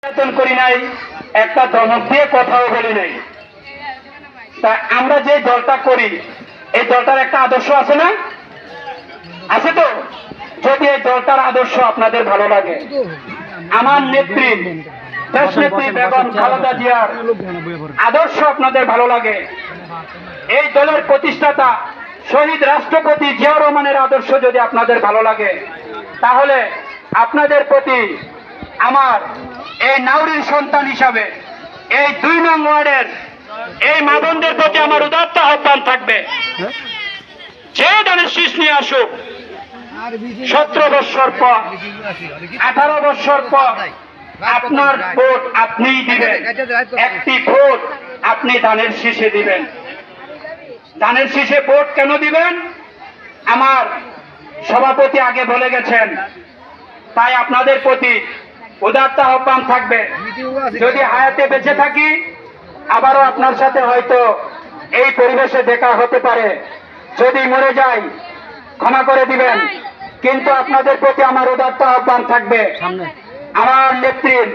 নির্যাতন করি নাই, একটা ধমক দিয়ে কথাও বলি নাই। তা আমরা যে দলটা করি এই দলটার একটা আদর্শ আছে না? আছে তো? যদি এই দলটার আদর্শ আপনাদের ভালো লাগে, আমার নেত্রী দেশ নেত্রী বেগম খালেদা জিয়ার আদর্শ আপনাদের ভালো লাগে, এই দলের প্রতিষ্ঠাতা শহীদ রাষ্ট্রপতি জিয়াউর রহমানের আদর্শ যদি আপনাদের ভালো লাগে, তাহলে আপনাদের প্রতি আমার এই নাউরির সন্তান হিসাবে এই ২ নং ওয়ার্ডের এই মা বোনদের প্রতি আমার উদাত্ত আহ্বান থাকবে, যে ধানের শীষ নিয়ে আসুক ১৭ বছর পর ১৮ বছর পর আপনার ভোট আপনিই দিবেন। একটি ভোট আপনি ধানের শীষে দিবেন। ধানের শীষে ভোট কেন দিবেন? আমার সভাপতি আগে বলে গেছেন, তাই আপনাদের প্রতি উদাত্ত আহ্বান থাকবে, যদি হায়াতে বেঁচে থাকি আবারও আপনার সাথে হয়তো এই পরিবেশে দেখা হতে পারে, যদি মরে যাই ক্ষমা করে দিবেন। কিন্তু আপনাদের প্রতি আমার উদাত্ত আহ্বান থাকবে, আমার নেত্রীর